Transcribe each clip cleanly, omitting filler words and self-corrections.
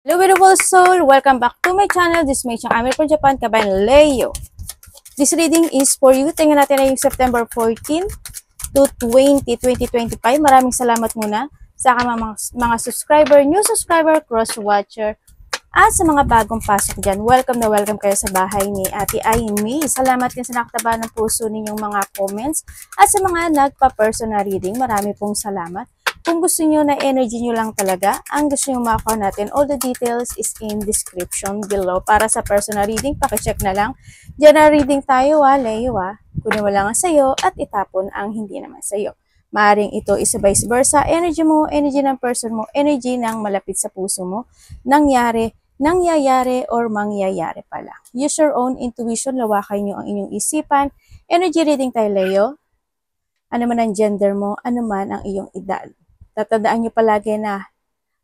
Hello beautiful soul! Welcome back to my channel. This is my channel. I'm from Japan, Kabayan Leo. This reading is for you. Tingnan natin na yung September 14 to 20, 2025. Maraming salamat muna sa mga subscriber, new subscriber, cross-watcher, at sa mga bagong pasok dyan. Welcome na welcome kayo sa bahay ni Ate Aimee. Salamat din sa nakataba ng puso ninyong mga comments at sa mga nagpa-personal reading. Marami pong salamat. Kung gusto nyo na energy nyo lang talaga, ang gusto nyo makakuha natin, all the details is in description below. Para sa personal reading, pakicheck na lang. General reading tayo Leo Kunin mo lang ang sayo at itapon ang hindi naman sayo. Maaring ito is vice versa. Energy mo, energy ng person mo, energy ng malapit sa puso mo, nangyayari or mangyayari pala. Use your own intuition, lawakan nyo ang inyong isipan. Energy reading tayo Leo. Ano man ang gender mo, ano man ang iyong edad. Tatandaan nyo palagi na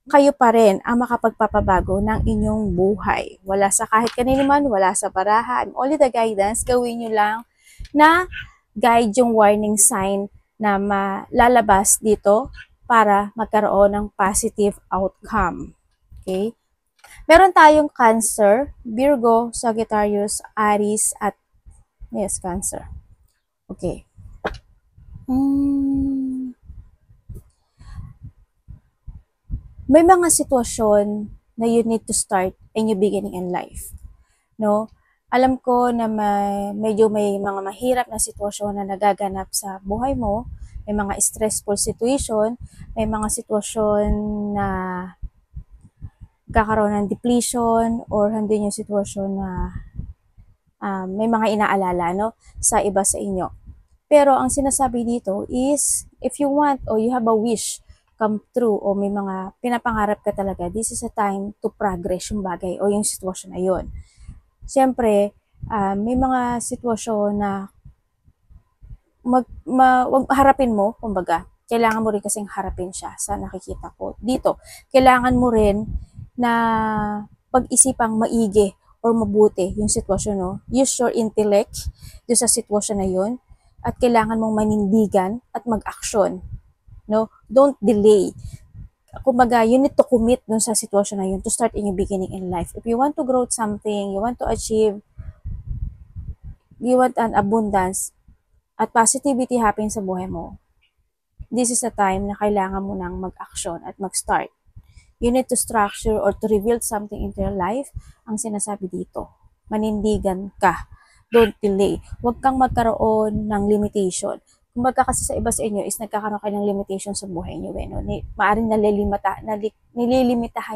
kayo pa rin ang makapagpapabago ng inyong buhay. Wala sa kahit kanino man, wala sa baraha. Only the guidance, gawin nyo lang na guide yung warning sign na malalabas dito para magkaroon ng positive outcome. Okay? Meron tayong Cancer, Virgo, Sagittarius, Aries, at yes, Cancer. Okay. May mga sitwasyon na you need to start a new beginning in life. No? Alam ko na medyo may mga mahirap na sitwasyon na nagaganap sa buhay mo, may mga stressful situation, may mga sitwasyon na kakaroon ng depletion or hindi yung sitwasyon na may mga inaalala no, sa iba sa inyo. Pero ang sinasabi dito is, if you want or you have a wish come true o may mga pinapangarap ka talaga, this is a time to progress yung bagay o yung sitwasyon na yun. Siyempre, may mga sitwasyon na harapin mo, kumbaga, kailangan mo rin kasing harapin siya sa nakikita ko. Dito, kailangan mo rin na pag-isipang maigi or mabuti yung sitwasyon, no? Use your intellect doon sa sitwasyon na yun at kailangan mong manindigan at mag-action. No? Don't delay. Kumbaga, you need to commit dun sa sitwasyon na yun to start a new beginning in life. If you want to grow something, you want to achieve, you want an abundance at positivity happen sa buhay mo, this is a time na kailangan mo nang mag-action at mag-start. You need to structure or to rebuild something into your life. Ang sinasabi dito, manindigan ka. Don't delay. Huwag kang magkaroon ng limitation. Kumbaga kasi sa iba sa inyo is nagkakaroon kayo ng limitation sa buhay nyo. No? Maaring nililimitahan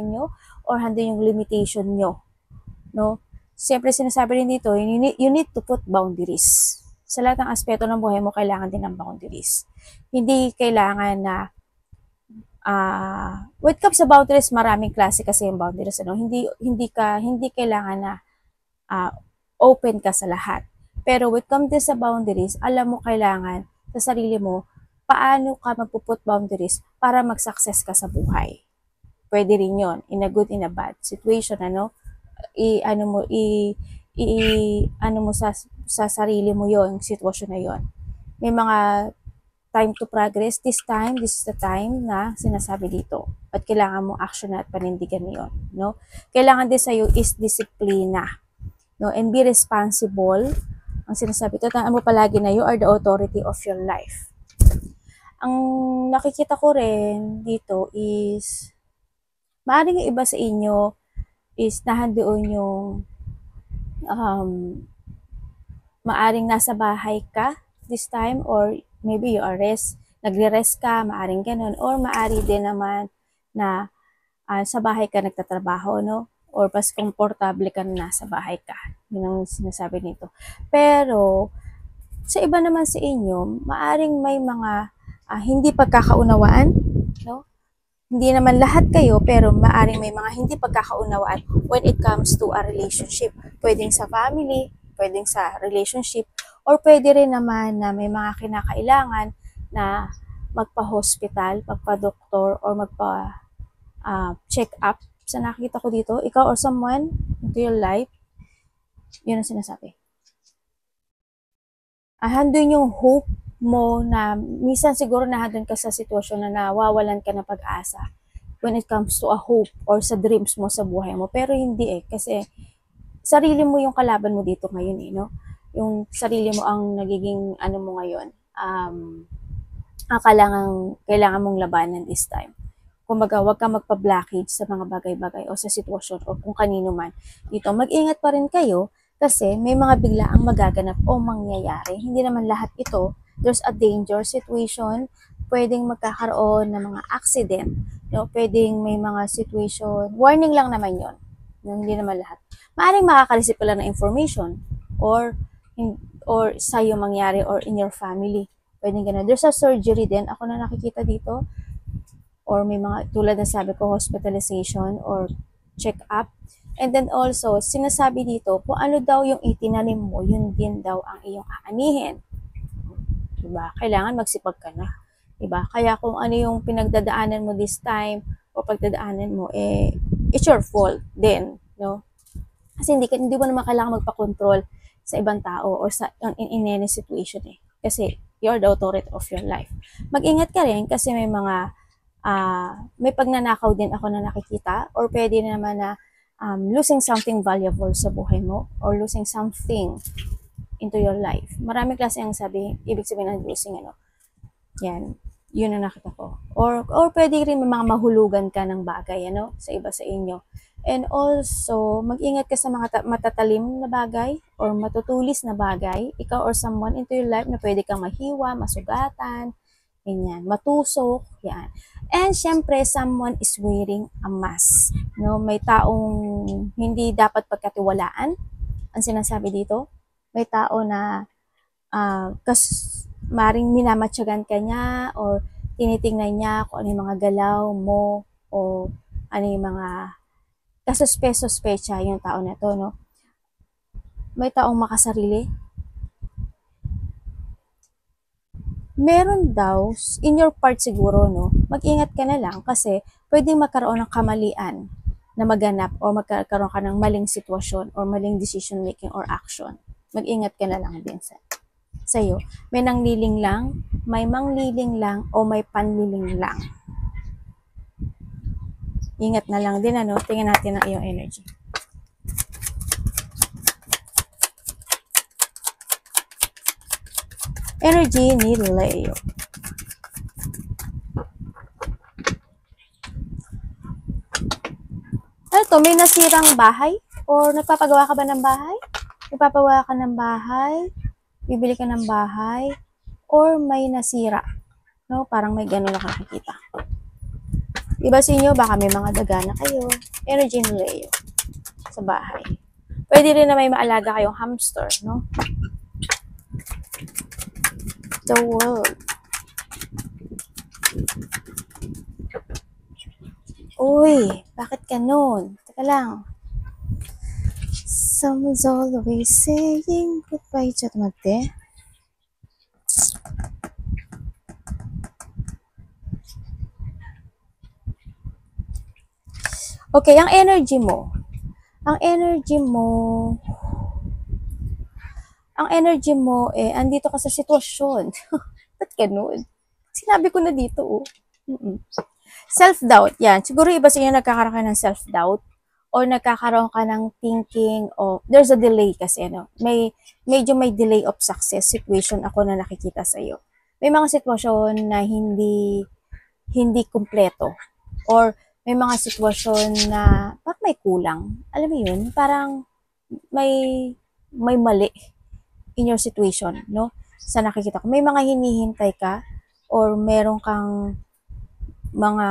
nyo or hindi yung limitation nyo. No? Siyempre sinasabi rin dito, you need to put boundaries. Sa lahat ng aspeto ng buhay mo, kailangan din ng boundaries. Hindi kailangan na when it comes sa boundaries, maraming klase kasi yung boundaries. Ano? Hindi kailangan na open ka sa lahat. Pero when it comes sa boundaries, alam mo kailangan sa sarili mo, paano ka magpuput boundaries para mag-success ka sa buhay. Pwede rin yon in a good, in a bad situation, ano? Ano mo sa sarili mo yon sitwasyon na yon. May mga time to progress. This is the time na sinasabi dito. At kailangan mo action at panindigan mo yon, no? Kailangan din sa'yo is disiplina. No? And be responsible. Ang sinasabi, tandaan mo palagi na you are the authority of your life. Ang nakikita ko rin dito is, maaaring yung iba sa inyo is nahandoon yung maaring nasa bahay ka this time or maybe you are nagre-rest ka, maaring ganun, or maari din naman na sa bahay ka nagtatrabaho, no? Or mas komportable ka na nasa bahay ka. Yun ang sinasabi nito. Pero, sa iba naman sa inyo, maaring may mga hindi pagkakaunawaan, no? Hindi naman lahat kayo, pero maaring may mga hindi pagkakaunawaan when it comes to a relationship. Pwedeng sa family, pwedeng sa relationship, or pwede rin naman na may mga kinakailangan na magpa-hospital, magpa-doktor, or magpa-check up. Sa nakita ko dito, ikaw or someone into your life, yun ang sinasabi. Handun yung hope mo na minsan siguro nahadon ka sa sitwasyon na nawawalan ka ng pag-asa. when it comes to a hope or sa dreams mo sa buhay mo. Pero hindi kasi sarili mo yung kalaban mo dito ngayon no? Yung sarili mo ang nagiging ano mo ngayon, kailangan mong labanan this time. Kumbaga, huwag kang magpa-blockage sa mga bagay-bagay o sa sitwasyon o kung kanino man. Dito, mag-ingat pa rin kayo kasi may mga biglaang magaganap o mangyayari. Hindi naman lahat ito. There's a danger situation. Pwedeng magkakaroon ng mga accident. Pwedeng may mga situation. Warning lang naman yon. Hindi naman lahat. Maaaring makakareceive ka lang ng information or sa'yo mangyari or in your family. Pwedeng ganun. There's a surgery din. Ako na nakikita dito or may mga, tulad na sabi ko, hospitalization or check-up. And then also, sinasabi dito, kung ano daw yung itinanim mo, yun din daw ang iyong aanihin. Diba? Kailangan magsipag ka na. Diba? Kaya kung ano yung pinagdadaanan mo this time, o pagdadaanan mo, it's your fault din. No? Kasi hindi mo naman kailangan magpa-control sa ibang tao or in any situation Kasi you're the authority of your life. Mag-ingat ka rin kasi may pagnanakaw din ako na nakikita or pwede naman na losing something valuable sa buhay mo or losing something into your life. Marami klase ang ibig sabihin ng losing Yan, yun ang nakita ko. Or pwede rin may mga mahulugan ka ng bagay sa iba sa inyo. And also, mag-ingat ka sa mga matatalim na bagay or matutulis na bagay, ikaw or someone into your life na pwede kang mahiwa, masugatan, ganyan, matusok, yan. And syempre, someone is wearing a mask. May taong hindi dapat pagkatiwalaan. Ang sinasabi dito, may tao na maring minamatyagan ka niya or tinitingnan niya kung ano yung mga galaw mo o ano yung mga kasuspe-suspecha yung tao na to, May taong makasarili. Meron daw, in your part siguro, mag-ingat ka na lang kasi pwedeng magkaroon ng kamalian na maganap o magkaroon ka ng maling sitwasyon or maling decision making or action. Mag-ingat ka na lang din sa'yo. May nangliling lang, may mangliling lang, o may panliling lang. Ingat na lang din, Tingnan natin ang iyong energy. Energy ni Leo. Ano to? May nasirang bahay? Or nagpapagawa ka ba ng bahay? Nagpapagawa ka ng bahay? Bibili ka ng bahay? Or may nasira? Parang may gano'n na nakikita. Iba sa inyo, baka may mga daga na kayo. Energy ni Leo. Sa bahay. Pwede rin na may maalaga kayong hamster, The world. Uy, bakit ganun? Teka lang. Someone's always saying goodbye. Mate. Okay, ang energy mo, andito ka sa sitwasyon. Ba't ganun? Sinabi ko na dito, Self-doubt, yan. Siguro iba sa inyo nagkakaroon ka ng self-doubt or nagkakaroon ka ng thinking there's a delay kasi, medyo may delay of success situation ako na nakikita sa iyo. May mga sitwasyon na hindi kumpleto or may mga sitwasyon na parang may kulang. Alam mo yun, parang may mali in your situation, sa nakikita ko. May mga hinihintay ka or meron kang mga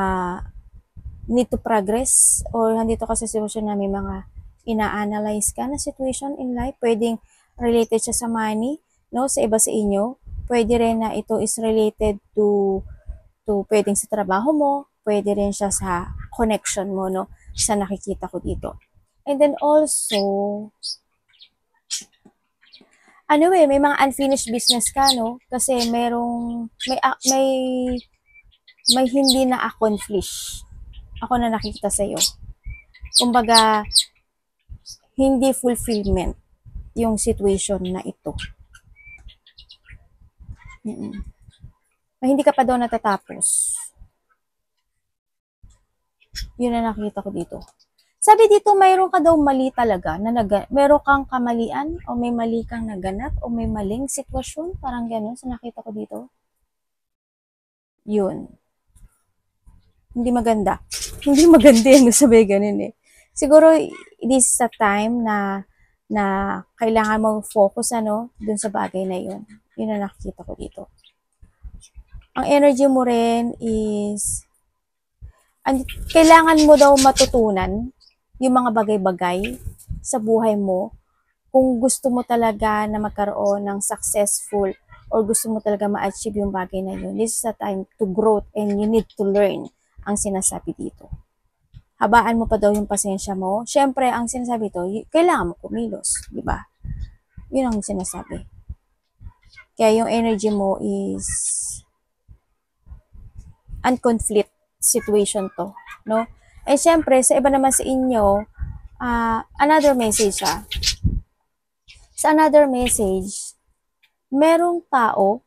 need to progress or nandito ka sa sitwasyon na may mga ina-analyze ka na situation in life. Pwedeng related siya sa money, sa iba sa inyo. Pwede rin na ito is related to pwedeng sa trabaho mo, pwede rin siya sa connection mo, sa nakikita ko dito. And then also, may mga unfinished business ka, kasi may hindi na-accomplish. Ako na nakikita sa iyo. Kumbaga, hindi fulfillment yung situation na ito. Hindi ka pa daw natatapos. Yun na nakita ko dito. Sabi dito, mayroon ka daw mali talaga, mayroon kang kamalian, o may mali kang naganap, o may maling sitwasyon, parang gano'n, sa nakita ko dito. Yun. Hindi maganda. Hindi maganda yung sabi ganun eh. Siguro, this is a time na kailangan mong focus dun sa bagay na yun. Yun na nakikita ko dito. Ang energy mo rin is, kailangan mo daw matutunan yung mga bagay-bagay sa buhay mo kung gusto mo talaga na magkaroon ng successful or gusto mo talaga ma-achieve yung bagay na yun. This is a time to grow and you need to learn ang sinasabi dito. Habaan mo pa daw yung pasensya mo. Siyempre, ang sinasabi to, kailangan mo kumilos, di ba? Yun ang sinasabi. Kaya yung energy mo is unconflict situation to, no? Eh, siyempre, sa iba naman sa inyo, another message Sa another message, merong tao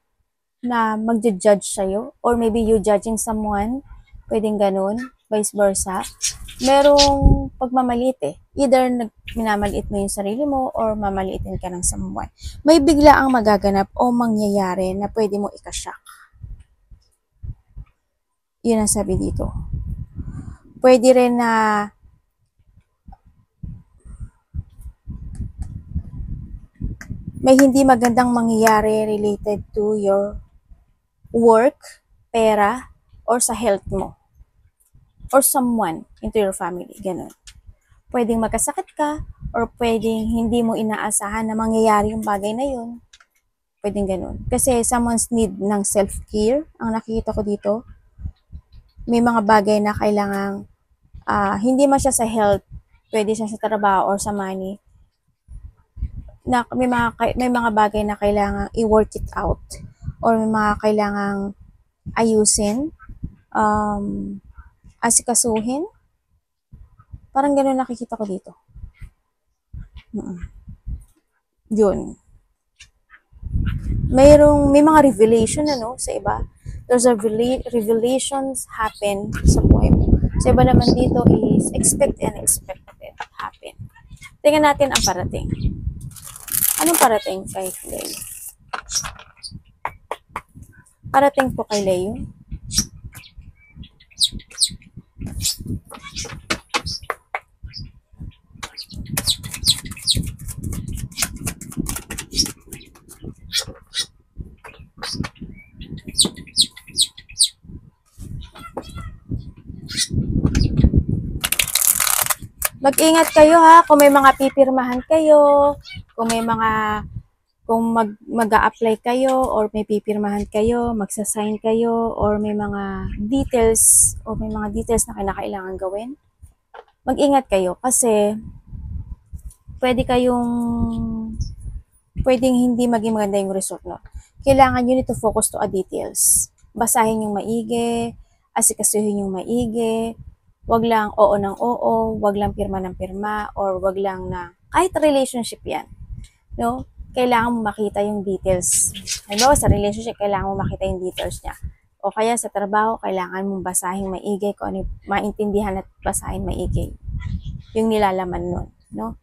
na magja-judge sa'yo, or maybe you judging someone, pwedeng ganun, vice versa. Merong pagmamaliit eh. Either minamaliit mo yung sarili mo or mamaliitin ka ng someone. May bigla ang magaganap o mangyayari na pwede mo ikashock. Yun ang sabi dito. Pwede rin na may hindi magandang mangyayari related to your work, pera, or sa health mo. Or someone into your family. Ganun. Pwedeng magkasakit ka, or pwedeng hindi mo inaasahan na mangyayari yung bagay na yun. Pwedeng ganun. Kasi someone's need ng self-care, ang nakikita ko dito. May mga bagay na kailangang, hindi man siya sa health, pwede siya sa trabaho or sa money, na may mga bagay na kailangang i-work it out, or may mga kailangang ayusin, asikasuhin. Parang gano'n nakikita ko dito. Yun. May mga revelation sa iba. There's a revelations happen sa buhay mo. Sa iba naman dito is expect and unexpected happen. Tingnan natin ang parating. Anong parating kay Leo? Parating po kay Leo. Mag-ingat kayo kung may mga pipirmahan kayo, kung mag-a-apply kayo or may pipirmahan kayo, magsa-sign kayo, or may mga details na kinakailangan gawin. Mag-ingat kayo kasi pwedeng hindi maging maganda yung result, no? Kailangan you need to focus to a details. Basahin yung maigi, asikasuhin yung maigi, wag lang oo ng oo, wag lang pirma ng pirma, or wag lang na kahit relationship yan, no? Kailangan mo makita yung details. Halimbawa sa relationship, kailangan mo makita yung details niya. O kaya sa trabaho, kailangan mong basahin maigi, kung ano maintindihan at basahin maigi yung nilalaman nun, no?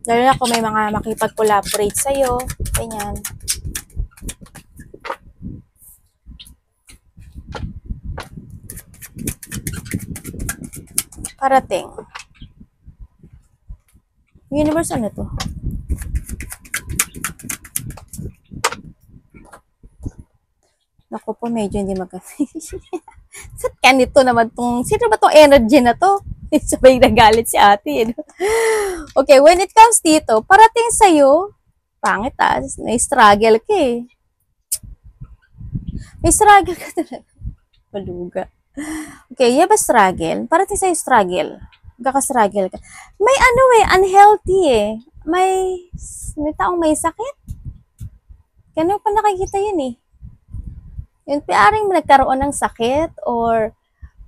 Lalo na kung may mga makipag-collaborate sa'yo, ganyan. Parating. Universe ano to? Naku po, medyo hindi maganda. Sat ganito naman sino ba tong energy na to? Sabay nagalit si ate. Okay, when it comes dito, parating sa'yo, pangit may struggle ka eh. May struggle ka talaga. Maluga. Okay, you have a struggle. Parating sa'yo struggle. Magkaka-struggle ka. May unhealthy eh. May taong may sakit. Ganun pa nakikita yun eh. Yung piaring nagkaroon ng sakit or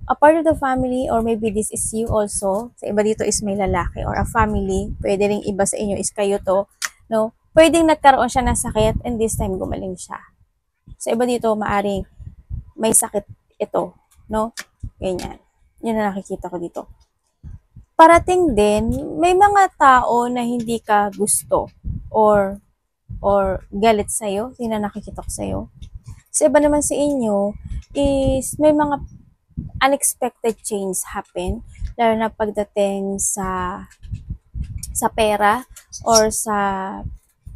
a part of the family, or maybe this is you also. Sa iba dito is may lalaki or a family. Pwede ring iba sa inyo is kayo to. No? pwedeng nagkaroon siya ng sakit and this time gumaling siya. Sa iba dito, maaring may sakit ito, no? Ganyan. Yun na nakikita ko dito. Parating din, may mga tao na hindi ka gusto or galit sa'yo. Yun na nakikita ko sa'yo. Sa iba naman sa inyo is may mga unexpected change happen, lalo na pagdating sa pera or sa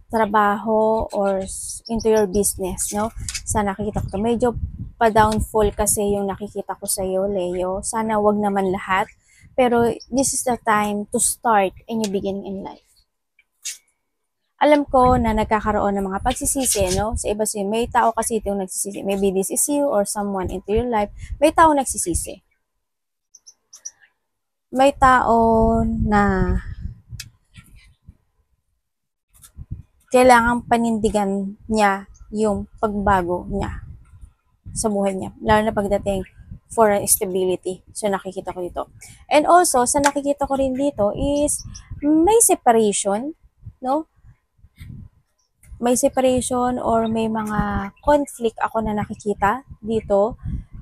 trabaho or into your business, no? Sa nakikita ko to, medyo pa-downfall kasi yung nakikita ko sa iyo, Leo. Sana wag naman lahat, pero this is the time to start a new beginning in life. Alam ko na nagkakaroon ng mga pagsisisi, no? Sa iba siya, may tao kasi itong nagsisisi. Maybe this is you or someone into your life. May tao nagsisisi. May tao na kailangang panindigan niya yung pagbago niya sa buhay niya. Lalo na pagdating for stability. So, nakikita ko dito. And also, sa nakikita ko rin dito is may separation, no? May separation or may mga conflict ako na nakikita dito.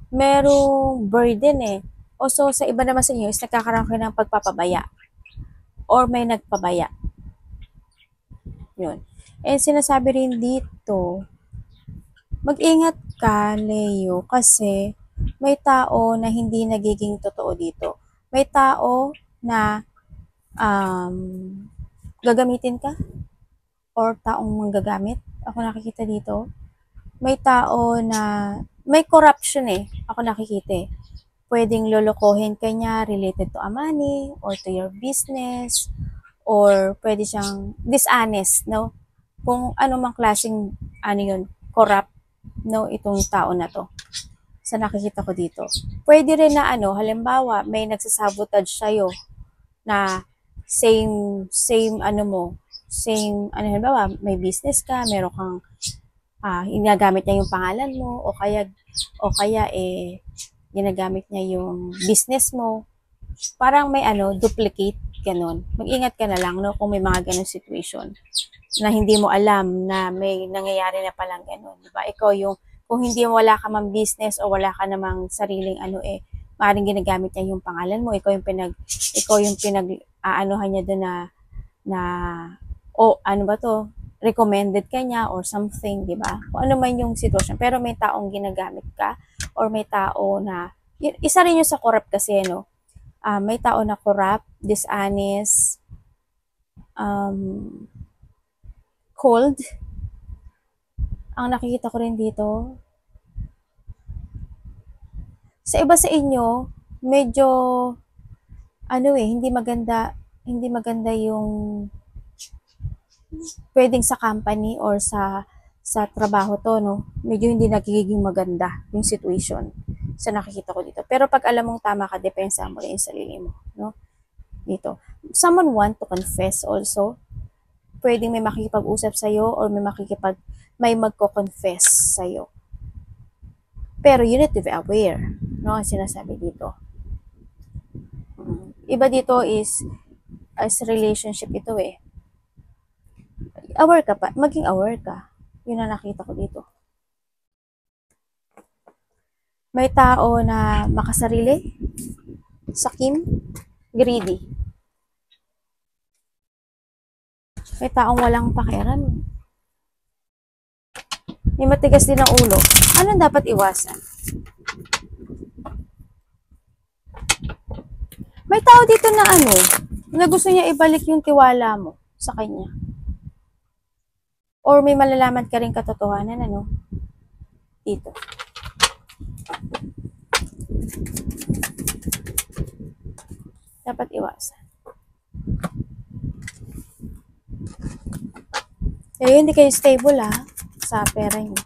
Merong burden eh. Also, sa iba naman sa inyo is nagkakaroon kayo ng pagpapabaya or may nagpabaya. Yun. And sinasabi rin dito, mag-ingat ka, Leo, kasi may tao na hindi nagiging totoo dito. May tao na gagamitin ka or taong manggagamit. Ako nakikita dito. May tao na may corruption eh. Ako nakikita eh. Pwedeng lolokohin ka niya related to a money or to your business or pwede siyang dishonest, no? Kung ano mang klaseng yun, corrupt, no, itong tao na to. Sa nakikita ko dito. Pwede rin na halimbawa, may nagsasabotage sa'yo na same halimbawa, may business ka, meron kang ginagamit niya yung pangalan mo o kaya ginagamit niya yung business mo. Parang may duplicate ganun. Mag-ingat ka na lang no kung may mga ganung situation na hindi mo alam na may nangyayari na palang ganun, di ba? Ikaw yung kung wala ka mang business o wala ka namang sariling maaaring ginagamit niya yung pangalan mo, ikaw yung aanohan niya doon na recommended ka niya or something, di ba? Kung ano man yung sitwasyon. Pero may taong ginagamit ka or may tao na, isa rin yung sa corrupt kasi, no? May tao na corrupt, dishonest, cold. Ang nakikita ko rin dito, sa iba sa inyo, medyo, hindi maganda yung pwedeng sa company or sa trabaho to, no? Medyo hindi nagiging maganda yung situation sa nakikita ko dito. Pero pag alam mong tama ka, depensa mo rin yung sarili mo, no? Dito. Someone want to confess also. Pwedeng may makikipag-usap sa'yo or may magko-confess sa'yo. Pero you need to be aware, no? Ang sinasabi dito. Iba dito is as relationship ito eh. Aware ka pa, maging aware ka. Yun na nakita ko dito. May tao na makasarili, sakim, greedy. May taong walang pakialam. May matigas din ang ulo. Anong dapat iwasan? May tao dito na na gusto niya ibalik yung tiwala mo sa kanya. Or may malalaman ka rin katotohanan, dito. Dapat iwasan. Pero hindi kayo stable sa pera niyo.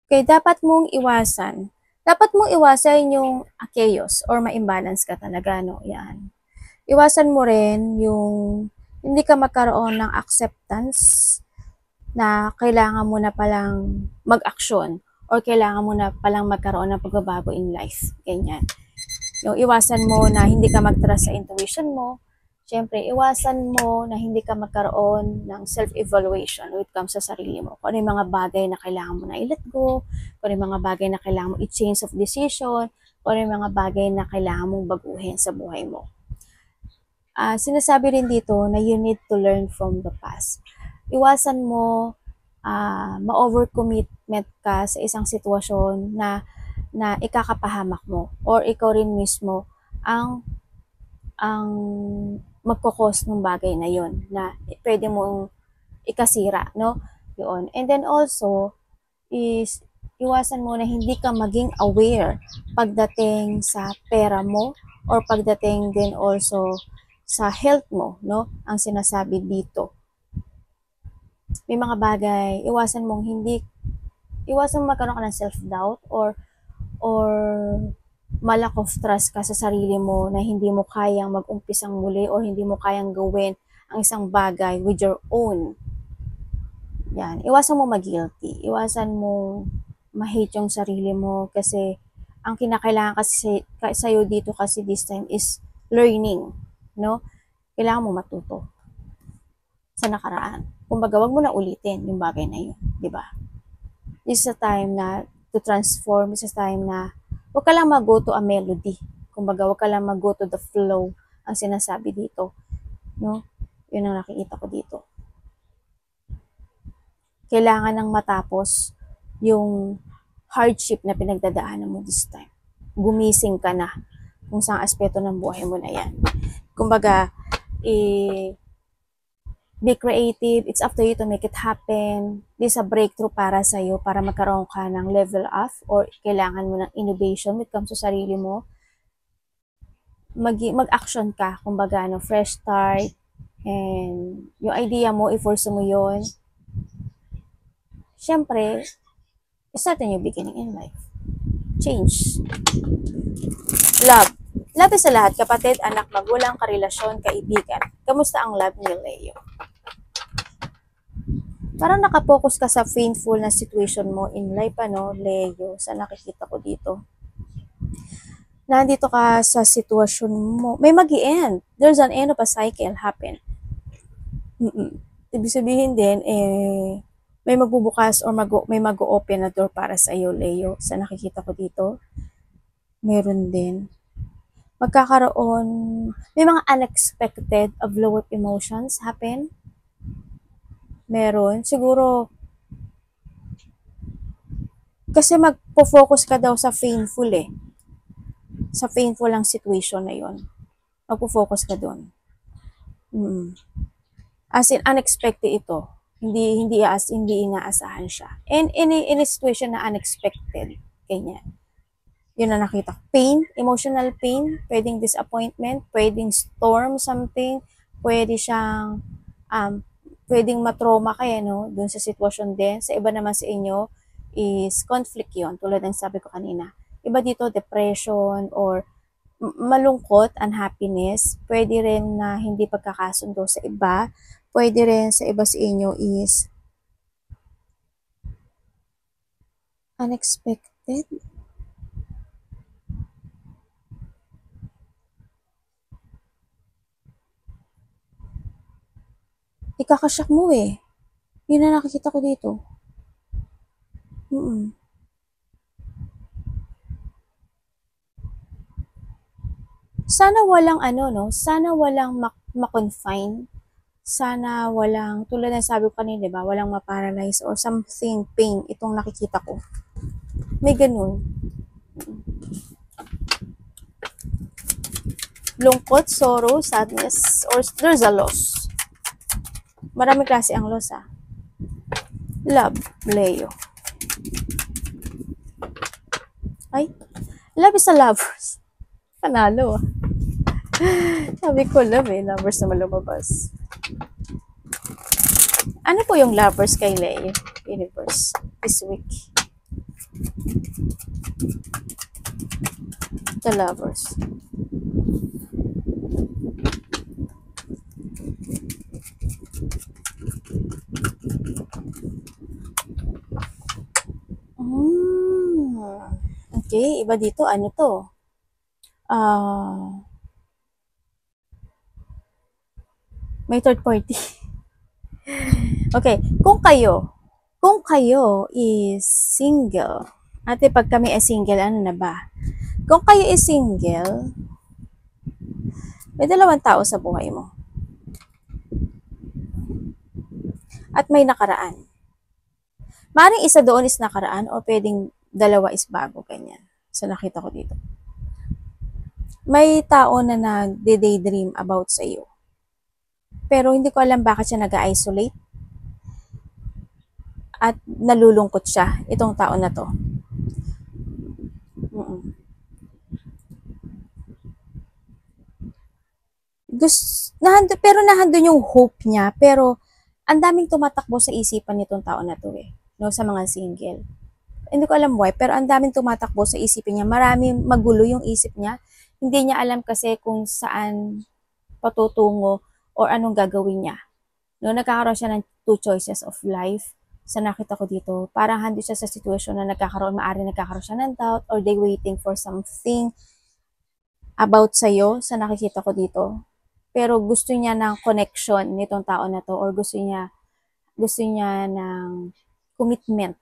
Okay, dapat mong iwasan yung chaos or ma-imbalance ka talaga, no? Yan. Iwasan mo rin yung hindi ka magkaroon ng acceptance na kailangan mo na palang mag-aksyon or kailangan mo na palang magkaroon ng pagbabago in life. Ganyan. Yung iwasan mo na hindi ka mag-trust sa intuition mo. Siyempre, iwasan mo na hindi ka magkaroon ng self-evaluation when it comes sa sarili mo. Kung ano yung mga bagay na kailangan mo na i-let go, kung ano yung mga bagay na kailangan mo i-change of decision, kung ano yung mga bagay na kailangan mong baguhin sa buhay mo. Sinasabi rin dito na you need to learn from the past. Iwasan mo ma-overcommitment ka sa isang sitwasyon na ikakapahamak mo or ikaw rin mismo ang magkokos ng bagay na yon na pwede mong ikasira, no? Yun. And then also is iwasan mo na hindi ka maging aware pagdating sa pera mo or pagdating din also sa health mo, no? Ang sinasabi dito. May mga bagay, iwasan mong magkaroon ka ng self-doubt or malack of trust ka sa sarili mo na hindi mo kayang mag-umpisang muli or hindi mo kayang gawin ang isang bagay with your own. Yan. Iwasan mo mag-guilty. Iwasan mo ma-hate yung sarili mo kasi ang kinakailangan kasi sa'yo dito kasi this time is learning. No? Kailangan mo matuto sa nakaraan. Kumbaga, wag mo na ulitin yung bagay na yun. Diba? This is a time na to transform. This is a time na wag ka lang mag-go to a melody. Kumbaga, wag ka lang mag-go to the flow ang sinasabi dito. No? Yun ang nakikita ko dito. Kailangan nang matapos yung hardship na pinagdadaanan mo this time. Gumising ka na kung saang aspeto ng buhay mo na yan. Kumbaga, be creative. It's up to you to make it happen. This is a breakthrough para sa'yo para magkaroon ka ng level up or kailangan mo ng innovation when it comes sa sarili mo. Mag-action ka. Kumbaga, fresh start. And yung idea mo, i-force mo yun. Siyempre, start a new beginning in life. Change. Love. Love is sa lahat, kapatid, anak, magulang, karelasyon, kaibigan. Kamusta ang love ni Leo? Parang nakapokus ka sa painful na situation mo in life, Leo, sa nakikita ko dito. Nandito ka sa sitwasyon mo, may mag-i-end. There's an end of a cycle happen. Ibig sabihin din, may magbubukas or may mag-open na door para sa iyo, Leo. Sa nakikita ko dito, meron din. Magkakaroon, may mga unexpected of low emotions happen. Meron. Siguro, kasi magpo-focus ka daw sa painful Sa painful ang situation na yon. Magpo-focus ka doon. As in, unexpected ito. Hindi inaasahan siya. And in a situation na unexpected, ganyan. Yun na nakita. Pain, emotional pain, pwedeng disappointment, pwedeng storm something, pwedeng matrauma kayo, dun sa sitwasyon din. Sa iba naman sa inyo is conflict yon, tulad ng sabi ko kanina. Iba dito, depression or malungkot, unhappiness. Pwede rin na hindi pagkakasundo sa iba. Pwede rin sa iba sa inyo is unexpected. Ikakashock mo Yun na nakikita ko dito. Sana walang sana walang ma-confine. Sana walang, tulad ng sabi ko kanina, diba? Walang ma-paralyze or something pain itong nakikita ko. May ganun. Lungkot, sorrow, sadness, or there's a loss. Marami klase ang loss, Love, Leo. Ay, love is a lovers. Panalo, Sabi ko love lovers na malumabas. Ano po yung lovers kay Leo? Universe, this week. The lovers. Okay, iba dito, ano to? May third party. Okay, kung kayo is single, ate pag kami ay single, ano na ba? Kung kayo is single, may dalawang tao sa buhay mo. At may nakaraan. Maring isa doon is nakaraan o pwedeng dalawa is bago, ganyan. So nakita ko dito. May tao na nagde-daydream about sa iyo. Pero hindi ko alam bakit siya nag-isolate at nalulungkot siya, itong tao na to. Pero nahandun yung hope niya, pero ang daming tumatakbo sa isipan nitong tao na to no, sa mga single. Hindi ko alam why, pero ang daming tumatakbo sa isipin niya. Maraming magulo yung isip niya. Hindi niya alam kasi kung saan patutungo or anong gagawin niya. No, nagkakaroon siya ng two choices of life. Sa nakita ko dito, parang handi siya sa sitwasyon na maaaring nagkakaroon siya ng doubt or they waiting for something about sa'yo sa nakikita ko dito. Pero gusto niya ng connection nitong tao na to or gusto niya ng commitment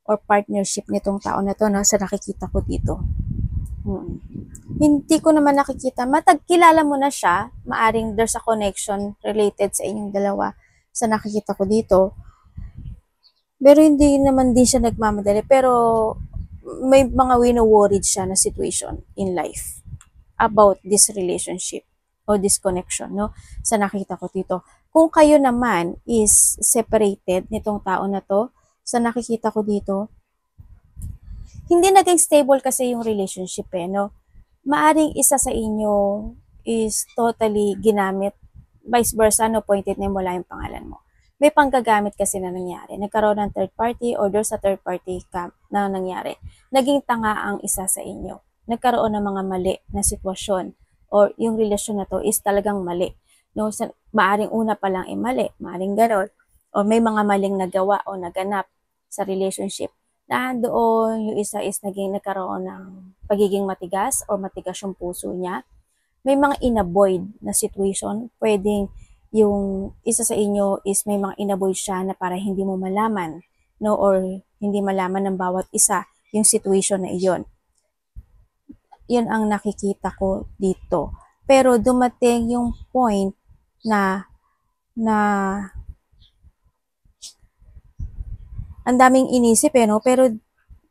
or partnership nitong tao na to, no, sa nakikita ko dito. Hindi ko naman nakikita. Kilala mo na siya. Maaring there's a connection related sa inyong dalawa sa nakikita ko dito. Pero hindi naman din siya nagmamadali. Pero may mga wino-worried siya na situation in life about this relationship o this connection, no? Sa nakita ko dito. Kung kayo naman is separated nitong tao na to, sa nakikita ko dito, hindi naging stable kasi yung relationship no? Maaring isa sa inyo is totally ginamit, vice versa, no, pointed na wala yung pangalan mo. May panggagamit kasi na nangyari. Nagkaroon ng third party or there's a third party na nangyari. Naging tanga ang isa sa inyo. Nagkaroon ng mga mali na sitwasyon or yung relasyon na to is talagang mali. No, maaring una pa lang mali, maaring gano'n. O may mga maling nagawa o naganap sa relationship na doon yung isa is nagkaroon ng pagiging matigas or matigas yung puso niya. May mga inavoid na situation. Pwedeng yung isa sa inyo is may mga inavoid siya na para hindi mo malaman, no, or hindi malaman ng bawat isa yung situation na iyon. Yun ang nakikita ko dito. Pero dumating yung point na ang daming inisip no? Pero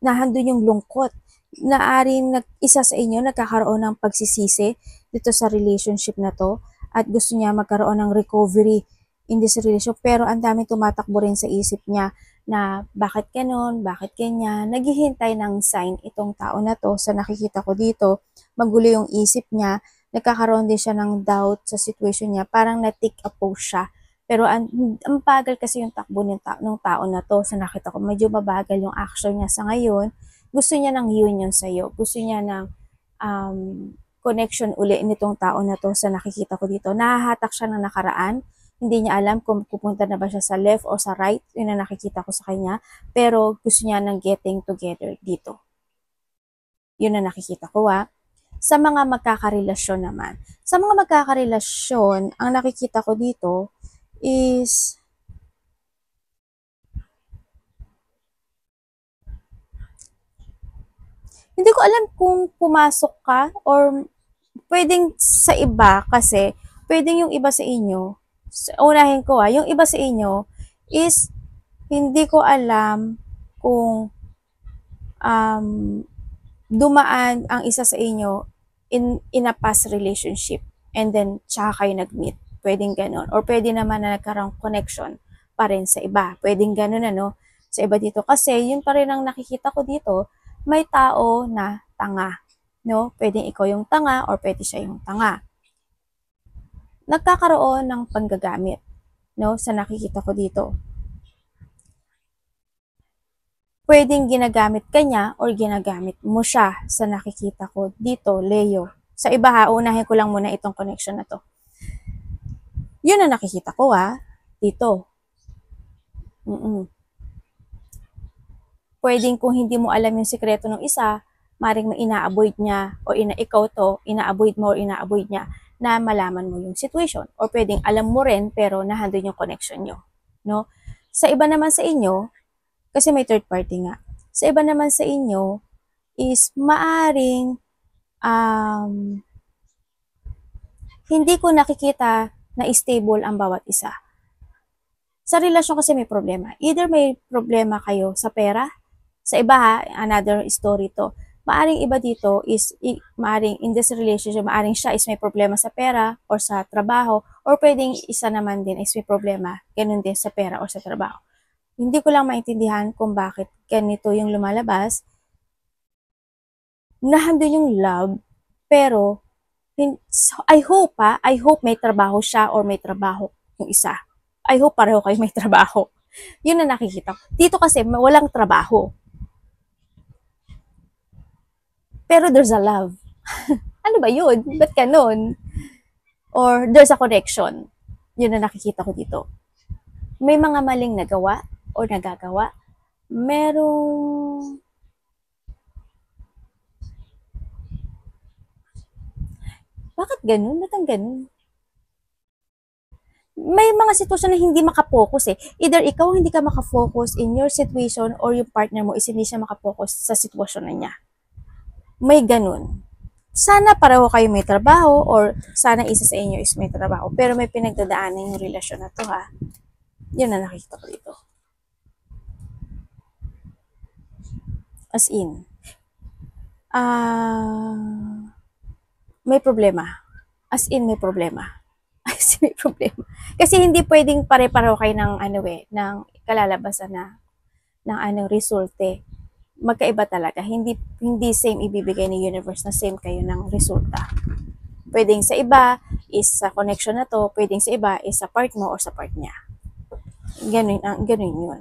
nahandun yung lungkot. Naaring isa sa inyo nagkakaroon ng pagsisisi dito sa relationship na to at gusto niya magkaroon ng recovery in this relationship. Pero ang daming tumatakbo rin sa isip niya na bakit ganon, bakit ganyan. Naghihintay ng sign itong tao na to sa nakikita ko dito. Magulo yung isip niya. Nagkakaroon din siya ng doubt sa situation niya. Parang na-take a pose siya. Pero ang bagal kasi yung takbo ng tao na to. Sa nakita ko, medyo mabagal yung action niya sa ngayon. Gusto niya ng union sa'yo. Gusto niya ng connection uli nitong tao na to sa nakikita ko dito. Nahahatak siya ng nakaraan. Hindi niya alam kung pupunta na ba siya sa left or sa right. Yun ang nakikita ko sa kanya. Pero gusto niya ng getting together dito. Yun ang nakikita ko Sa mga magkakarelasyon naman. Sa mga magkakarelasyon, ang nakikita ko dito is hindi ko alam kung pumasok ka or pwedeng sa iba kasi pwedeng yung iba sa inyo, unahin ko yung iba sa inyo is hindi ko alam kung dumaan ang isa sa inyo in a past relationship and then tsaka kayo nag-meet. Pwedeng ganun. Or pwede naman na nagkaroon connection pa rin sa iba. Pwedeng ganun sa iba dito. Kasi yun pa rin ang nakikita ko dito, may tao na tanga. No? Pwedeng ikaw yung tanga or pwede siya yung tanga. Nagkakaroon ng panggagamit, no, sa nakikita ko dito. Pwedeng ginagamit ka niya or ginagamit mo siya sa nakikita ko dito, Leo. Sa iba unahin ko lang muna itong connection na to. Yun ang nakikita ko dito. Pwedeng kung hindi mo alam yung sikreto ng isa, maring ina-avoid niya o ikaw to, ina-avoid mo or ina-avoid niya na malaman mo yung situation. Or pwedeng alam mo rin pero nahandun yung connection nyo. No? Sa iba naman sa inyo, kasi may third party nga, sa iba naman sa inyo is maaring hindi ko nakikita na stable ang bawat isa. Sa relasyon kasi may problema. Either may problema kayo sa pera, sa iba ha, another story to. Maaring iba dito is, maaring in this relationship, maaring siya is may problema sa pera or sa trabaho, or pwedeng isa naman din is may problema, ganun din sa pera or sa trabaho. Hindi ko lang maintindihan kung bakit ganito yung lumalabas. Nahandun yung love, pero I hope may trabaho siya or may trabaho yung isa. I hope pareho kayo may trabaho. Yun na nakikita ko. Dito kasi walang trabaho. Pero there's a love. Ano ba yun? Ba't ganun? Or there's a connection. Yun na nakikita ko dito. May mga maling nagawa or nagagawa. Merong bakit ganun? Ba't ang ganun? May mga sitwasyon na hindi makapokus eh. Either ikaw hindi ka makafocus in your situation or yung partner mo is hindi siya makapokus sa sitwasyon na niya. May ganun. Sana pareho kayo may trabaho or sana isa sa inyo is may trabaho. Pero may pinagdadaanan yung relasyon na to ha. Yun na nakikita ko dito. As in, may problema. As in, may problema. As in, may problema. Kasi hindi pwedeng pare-pareho kayo ng ng kalalabasan ng resulte. Magkaiba talaga. Hindi same ibibigay ni universe na same kayo ng resulta. Pwedeng sa iba is sa connection na to, pwedeng sa iba is sa part mo or sa part niya. Ganun yun.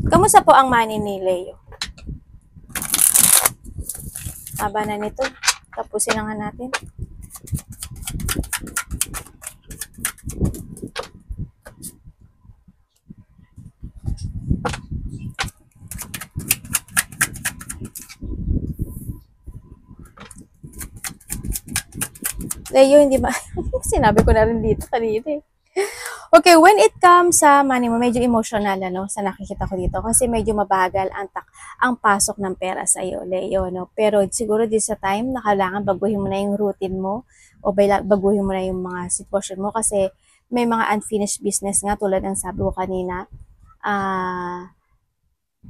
Kamusta po ang money ni Leo? Haba na nito. Tapusin na nga natin. Leo, hindi ba? Sinabi ko na rin dito kanina eh. Okay, when it comes sa money mo, medyo emotional sa nakikita ko dito kasi medyo mabagal ang pasok ng pera sa iyo, Leo, no? Pero siguro this sa time na kailangan baguhin mo na yung routine mo o baguhin mo na yung mga sitwasyon mo kasi may mga unfinished business nga tulad ng sabi ko kanina.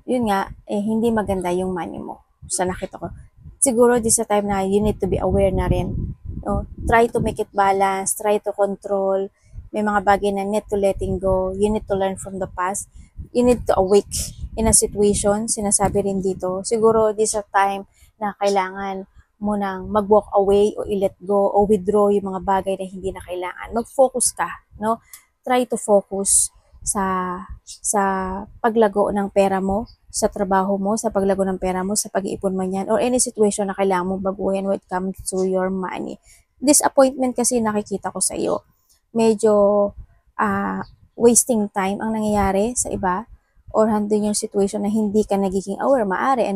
Yun nga, hindi maganda yung money mo sa nakita ko. Siguro this sa time na you need to be aware na rin. No? Try to make it balance, try to control. May mga bagay na need to letting go. You need to learn from the past. You need to awake in a situation. Sinasabi rin dito. Siguro this a time na kailangan mo nang mag-walk away o i-let go o withdraw yung mga bagay na hindi na kailangan. Mag-focus ka. No? Try to focus sa paglago ng pera mo, sa trabaho mo, sa paglago ng pera mo, sa pag-iipon man yan, or any situation na kailangan mong baguhin when it comes to your money. Disappointment kasi nakikita ko sa iyo. Medyo wasting time ang nangyayari sa iba or handun yung situation na hindi ka nagiging aware, maaari,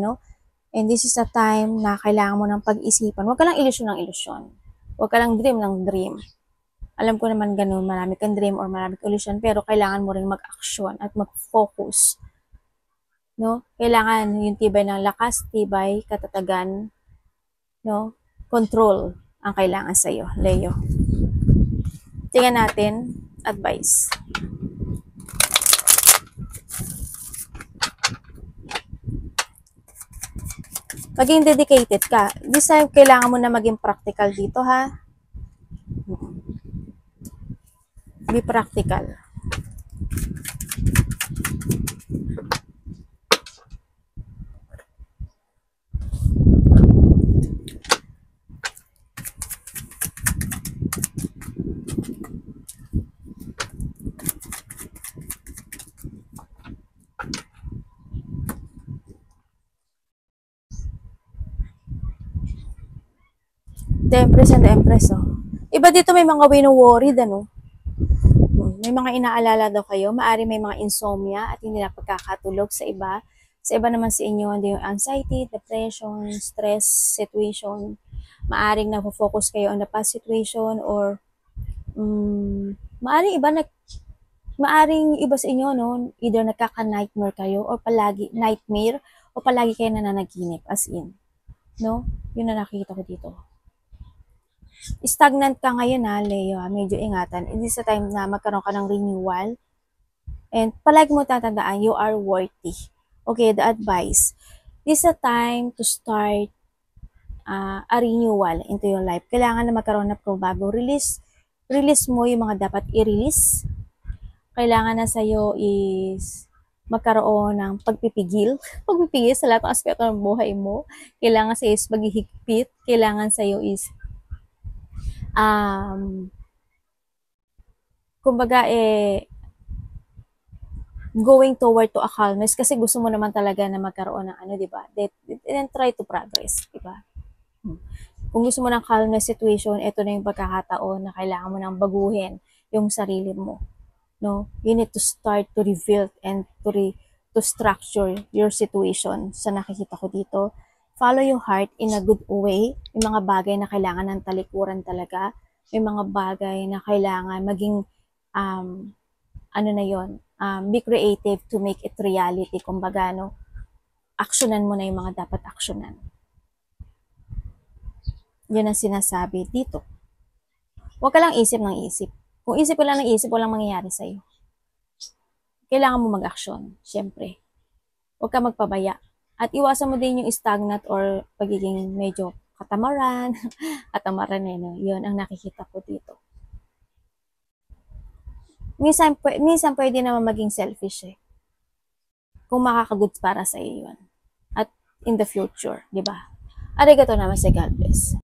And this is a time na kailangan mo ng pag-isipan. Huwag ka lang ilusyon ng ilusyon. Huwag ka lang dream ng dream. Alam ko naman ganun, marami kang dream or marami kang illusion, pero kailangan mo rin mag-action at mag-focus. No? Kailangan yung tibay ng lakas, tibay, katatagan, no? Control ang kailangan sa iyo, Leo. Tingnan natin, advice. Maging dedicated ka. This time, kailangan mo na maging practical dito, ha? Be practical. The Empress and the Empress, Iba dito may mga wino-worried, May mga inaalala daw kayo. Maari may mga insomnia at hindi na pagkakatulog sa iba. Sa iba naman sa inyo, hindi yung anxiety, depression, stress situation, maaring na-focus kayo on the past situation or maaring iba sa inyo, no, either nagkaka-nightmare kayo or palagi kayo nananaginip as in, no? Yun na nakikita ko dito. Stagnant ka ngayon ha, Leo, medyo ingatan. It is a time na magkaroon ka ng renewal. And palagi mo tatandaan, you are worthy. Okay, the advice. This is a time to start a renewal into your life. Kailangan na magkaroon ng bago. Release mo yung mga dapat i-release. Kailangan na sa'yo is magkaroon ng pagpipigil. Pagpipigil sa lahat ng aspeto ng buhay mo. Kailangan sa'yo is maghihigpit. Kailangan sa'yo is kumbaga going toward to a calmness kasi gusto mo naman talaga na magkaroon ng di ba? Then try to progress, di ba? Kung gusto mo ng calmness situation, ito na yung pagkakataon na kailangan mo nang baguhin yung sarili mo. No? You need to start to rebuild and to structure your situation sa nakikita ko dito. Follow your heart in a good way. May mga bagay na kailangan ng talikuran talaga. May mga bagay na kailangan maging be creative to make it reality. Kumbaga, no, aksyonan mo na yung mga dapat aksyonan. Yun ang sinasabi dito. Huwag ka lang isip ng isip. Kung isip ka lang ng isip, walang mangyayari sa'yo. Kailangan mo mag-aksyon, syempre. Huwag ka magpabaya. At iwasan mo din yung stagnant or pagiging medyo katamaran. Katamaran no? Yun ang nakikita ko dito. Minsan pwede naman maging selfish kung makakagoods para sa iyo yun. At in the future, di ba? Arigato naman sa God bless.